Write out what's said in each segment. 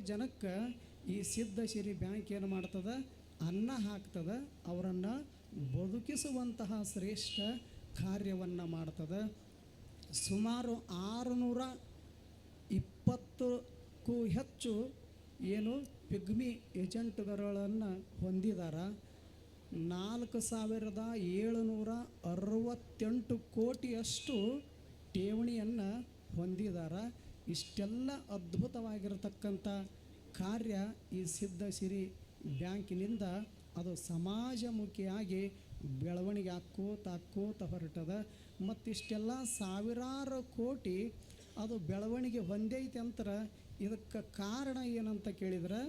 ಜನಕ್ಕೆ ಈ ಸಿದ್ಧಸಿರಿ ಬ್ಯಾಂಕ್ ಏನು ಮಾಡ್ತದೆ, ಅನ್ನ ಹಾಕ್ತದೆ, ಅವರನ್ನು ಬದುಕಿಸುವಂತಹ ಶ್ರೇಷ್ಠ ಕಾರ್ಯವನ್ನು ಮಾಡ್ತದೆ. ಸುಮಾರು 620ಕ್ಕೂ ಹೆಚ್ಚು ಏನು ಪಿಗ್ಮಿ ಏಜೆಂಟ್ಗಳನ್ನು ಹೊಂದಿದ್ದಾರೆ. 4768 ಕೋಟಿಯಷ್ಟು ಠೇವಣಿಯನ್ನು ಹೊಂದಿದ್ದಾರೆ. ಇಷ್ಟೆಲ್ಲ ಅದ್ಭುತವಾಗಿರತಕ್ಕಂಥ ಕಾರ್ಯ ಈ ಸಿದ್ಧಸಿರಿ ಬ್ಯಾಂಕಿನಿಂದ ಅದು ಸಮಾಜಮುಖಿಯಾಗಿ ಬೆಳವಣಿಗೆ ಆಕ್ಕೋತ ಹೊರಟದ. ಮತ್ತಿಷ್ಟೆಲ್ಲ ಸಾವಿರಾರು ಕೋಟಿ ಅದು ಬೆಳವಣಿಗೆ ಹೊಂದೈತೆ ಅಂತರ. ಇದಕ್ಕೆ ಕಾರಣ ಏನಂತ ಕೇಳಿದ್ರೆ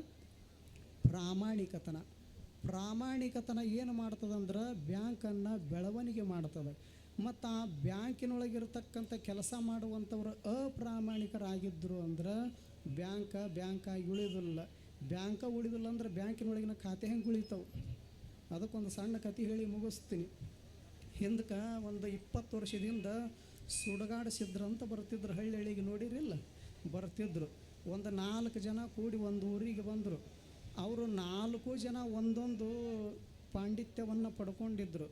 ಪ್ರಾಮಾಣಿಕತನ ಏನು ಮಾಡ್ತದಂದ್ರೆ ಬ್ಯಾಂಕನ್ನು ಬೆಳವಣಿಗೆ ಮಾಡ್ತದೆ. ಮತ್ತು ಆ ಬ್ಯಾಂಕಿನೊಳಗಿರ್ತಕ್ಕಂಥ ಕೆಲಸ ಮಾಡುವಂಥವ್ರು ಅಪ್ರಾಮಾಣಿಕರಾಗಿದ್ದರು ಅಂದ್ರೆ ಬ್ಯಾಂಕಾಗಿ ಉಳಿದಿಲ್ಲ. ಉಳಿದಿಲ್ಲ ಅಂದ್ರೆ ಬ್ಯಾಂಕಿನೊಳಗಿನ ಖಾತೆ ಹೆಂಗೆ ಉಳಿತಾವೆ? ಅದಕ್ಕೊಂದು ಸಣ್ಣ ಕತೆ ಹೇಳಿ ಮುಗಿಸ್ತೀನಿ. ಹಿಂದಕ್ಕೆ ಒಂದು 20 ವರ್ಷದಿಂದ ಸುಡಗಾಡು ಸಿದ್ರು ಅಂತ ಬರ್ತಿದ್ರು. ಹಳ್ಳಿಗೆ ನೋಡಿರಿಲ್ಲ, ಬರ್ತಿದ್ರು. ಒಂದು 4 ಜನ ಕೂಡಿ ಒಂದು ಊರಿಗೆ ಬಂದರು. ಅವರು 4 ಜನ ಒಂದೊಂದು ಪಾಂಡಿತ್ಯವನ್ನು ಪಡ್ಕೊಂಡಿದ್ರು.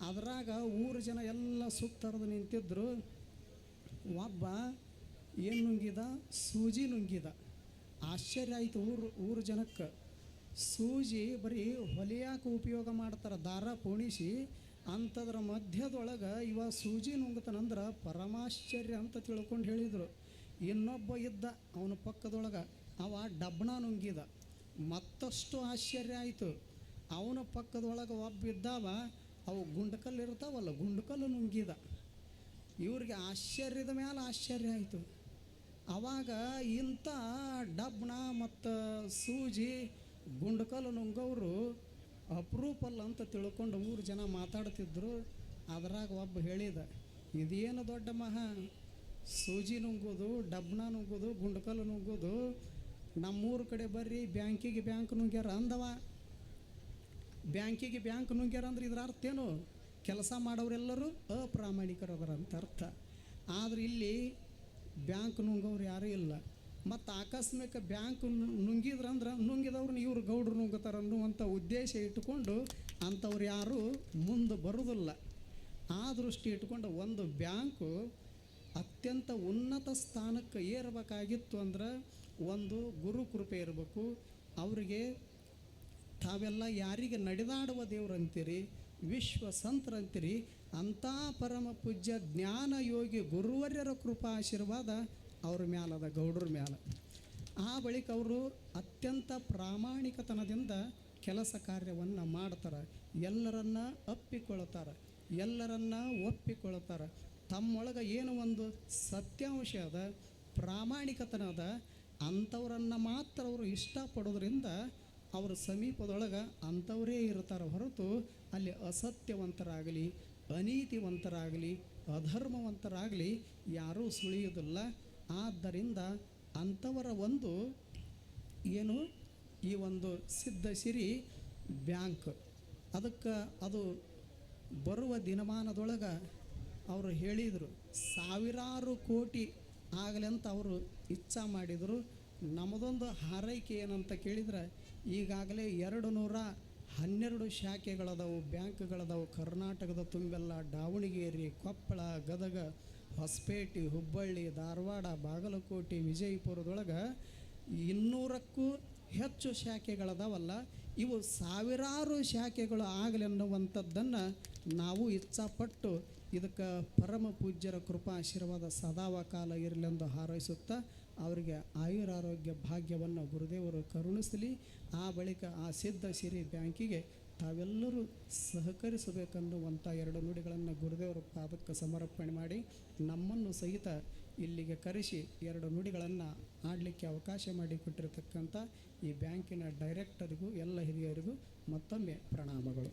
ಅದರಾಗ ಊರು ಜನ ಎಲ್ಲ ಸುತ್ತರಿದು ನಿಂತಿದ್ರು. ಒಬ್ಬ ಏನು ನುಂಗಿದ? ಸೂಜಿ ನುಂಗಿದ. ಆಶ್ಚರ್ಯ ಆಯಿತು ಊರು ಜನಕ್ಕೆ. ಸೂಜಿ ಬರೀ ಹೊಲಿಯಾಕೆ ಉಪಯೋಗ ಮಾಡ್ತಾರೆ, ದಾರ ಪೋಣಿಸಿ. ಅಂಥದ್ರ ಮಧ್ಯದೊಳಗೆ ಇವ ಸೂಜಿ ನುಂಗತನಂದ್ರೆ ಪರಮಾಶ್ಚರ್ಯ ಅಂತ ತಿಳ್ಕೊಂಡು ಹೇಳಿದರು. ಇನ್ನೊಬ್ಬ ಇದ್ದ ಅವನ ಪಕ್ಕದೊಳಗೆ, ಅವ ಡಬ್ಬಣ ನುಂಗಿದ. ಮತ್ತಷ್ಟು ಆಶ್ಚರ್ಯ ಆಯಿತು. ಅವನ ಪಕ್ಕದೊಳಗೆ ಒಬ್ಬ ಇದ್ದಾವ, ಅವು ಗುಂಡಕಲ್ಲು ಇರ್ತಾವಲ್ಲ, ಗುಂಡಕಲ್ಲು ನುಂಗಿದ. ಇವ್ರಿಗೆ ಆಶ್ಚರ್ಯದ ಮೇಲೆ ಆಶ್ಚರ್ಯ ಆಯಿತು. ಆವಾಗ ಇಂಥ ಡಬ್ಬಣ ಮತ್ತು ಸೂಜಿ ಗುಂಡಕಲ್ಲು ನುಂಗವರು ಅಪರೂಪಲ್ಲ ಅಂತ ತಿಳ್ಕೊಂಡು ಊರು ಜನ ಮಾತಾಡ್ತಿದ್ರು. ಅದರಾಗ ಒಬ್ಬ ಹೇಳಿದ, ಇದೇನು ದೊಡ್ಡ ಮಹಾ, ಸೂಜಿ ನುಂಗೋದು, ಡಬ್ಬಣ ನುಂಗೋದು, ಗುಂಡಕಲ್ಲು ನುಂಗೋದು. ನಮ್ಮೂರು ಕಡೆ ಬರ್ರಿ, ಬ್ಯಾಂಕ್ ನುಂಗ್ಯಾರ ಅಂದವ. ಬ್ಯಾಂಕ್ ನುಂಗ್ಯಾರ ಅಂದ್ರೆ ಇದ್ರ ಅರ್ಥ ಏನು? ಕೆಲಸ ಮಾಡೋರೆಲ್ಲರೂ ಅಪ್ರಾಮಾಣಿಕರದರ ಅಂತ ಅರ್ಥ. ಆದರೆ ಇಲ್ಲಿ ಬ್ಯಾಂಕ್ ನುಂಗೋರು ಯಾರೂ ಇಲ್ಲ. ಮತ್ತು ಆಕಸ್ಮಿಕ ಬ್ಯಾಂಕ್ ನುಂಗಿದ್ರಂದ್ರೆ ನುಂಗಿದವ್ರನ್ನ ಇವ್ರು ಗೌಡ್ರು ನುಂಗುತ್ತಾರೆ ಅನ್ನುವಂಥ ಉದ್ದೇಶ ಇಟ್ಟುಕೊಂಡು ಅಂಥವ್ರು ಯಾರೂ ಮುಂದೆ ಬರೋದಿಲ್ಲ. ಆ ದೃಷ್ಟಿ ಇಟ್ಕೊಂಡು ಒಂದು ಬ್ಯಾಂಕು ಅತ್ಯಂತ ಉನ್ನತ ಸ್ಥಾನಕ್ಕೆ ಏರಬೇಕಾಗಿತ್ತು ಅಂದ್ರೆ ಒಂದು ಗುರು ಕೃಪೆ ಇರಬೇಕು. ಅವರಿಗೆ ತಾವೆಲ್ಲ ಯಾರಿಗೆ ನಡೆದಾಡುವ ದೇವ್ರು ಅಂತೀರಿ, ವಿಶ್ವ ಸಂತರಂತೀರಿ, ಅಂಥ ಪರಮ ಪೂಜ್ಯ ಜ್ಞಾನ ಯೋಗಿ ಗುರುವರ್ಯರ ಕೃಪಾ ಆಶೀರ್ವಾದ ಅವ್ರ ಮ್ಯಾಲದ, ಗೌಡ್ರ ಮ್ಯಾಲ. ಆ ಬಳಿಕ ಅವರು ಅತ್ಯಂತ ಪ್ರಾಮಾಣಿಕತನದಿಂದ ಕೆಲಸ ಕಾರ್ಯವನ್ನು ಮಾಡ್ತಾರೆ. ಎಲ್ಲರನ್ನ ಒಪ್ಪಿಕೊಳ್ತಾರೆ. ತಮ್ಮೊಳಗೆ ಏನು ಒಂದು ಸತ್ಯಾಂಶ ಅದ, ಪ್ರಾಮಾಣಿಕತನ ಅದ, ಅಂಥವ್ರನ್ನು ಮಾತ್ರ ಅವರು ಇಷ್ಟಪಡೋದ್ರಿಂದ ಅವ್ರ ಸಮೀಪದೊಳಗೆ ಅಂಥವರೇ ಇರ್ತಾರೆ ಹೊರತು ಅಲ್ಲಿ ಅಸತ್ಯವಂತರಾಗಲಿ, ಅನೀತಿವಂತರಾಗಲಿ, ಅಧರ್ಮವಂತರಾಗಲಿ ಯಾರೂ ಸುಳಿಯೋದಿಲ್ಲ. ಆದ್ದರಿಂದ ಅಂಥವರ ಒಂದು ಏನು ಈ ಒಂದು ಸಿದ್ಧಸಿರಿ ಬ್ಯಾಂಕ್ ಅದಕ್ಕೆ ಅದು ಬರುವ ದಿನಮಾನದೊಳಗೆ ಅವರು ಹೇಳಿದರು ಸಾವಿರಾರು ಕೋಟಿ ಆಗಲಿ ಅಂತ ಅವರು ಇಚ್ಛಾ ಮಾಡಿದರು. ನಮ್ಮದೊಂದು ಹಾರೈಕೆ ಏನಂತ ಕೇಳಿದರೆ ಈಗಾಗಲೇ 212 ಶಾಖೆಗಳದಾವು, ಬ್ಯಾಂಕ್ಗಳದಾವು. ಕರ್ನಾಟಕದ ತುಂಬೆಲ್ಲ ದಾವಣಗೆರೆ, ಕೊಪ್ಪಳ, ಗದಗ, ಹೊಸಪೇಟೆ, ಹುಬ್ಬಳ್ಳಿ, ಧಾರವಾಡ, ಬಾಗಲಕೋಟೆ, ವಿಜಯಪುರದೊಳಗೆ 200ಕ್ಕೂ ಹೆಚ್ಚು ಶಾಖೆಗಳದಾವಲ್ಲ. ಇವು ಸಾವಿರಾರು ಶಾಖೆಗಳು ಆಗಲಿ ಅನ್ನುವಂಥದ್ದನ್ನು ನಾವು ಇಚ್ಛಾಪಟ್ಟು ಇದಕ್ಕೆ ಪರಮ ಪೂಜ್ಯರ ಕೃಪಾ ಆಶೀರ್ವಾದ ಸದಾವ ಕಾಲ ಇರಲೆಂದು ಹಾರೈಸುತ್ತಾ ಅವರಿಗೆ ಆಯುರಾರೋಗ್ಯ ಭಾಗ್ಯವನ್ನು ಗುರುದೇವರು ಕರುಣಿಸಲಿ. ಆ ಬಳಿಕ ಆ ಸಿದ್ಧಸಿರಿ ಬ್ಯಾಂಕಿಗೆ ತಾವೆಲ್ಲರೂ ಸಹಕರಿಸಬೇಕನ್ನುವಂಥ 2 ನುಡಿಗಳನ್ನು ಗುರುದೇವರ ಪಾದಕ್ಕೆ ಸಮರ್ಪಣೆ ಮಾಡಿ ನಮ್ಮನ್ನು ಸಹಿತ ಇಲ್ಲಿಗೆ ಕರೆಸಿ 2 ನುಡಿಗಳನ್ನು ಆಡಲಿಕ್ಕೆ ಅವಕಾಶ ಮಾಡಿಕೊಟ್ಟಿರತಕ್ಕಂಥ ಈ ಬ್ಯಾಂಕಿನ ಡೈರೆಕ್ಟರಿಗೂ ಎಲ್ಲ ಹಿರಿಯರಿಗೂ ಮತ್ತೊಮ್ಮೆ ಪ್ರಣಾಮಗಳು.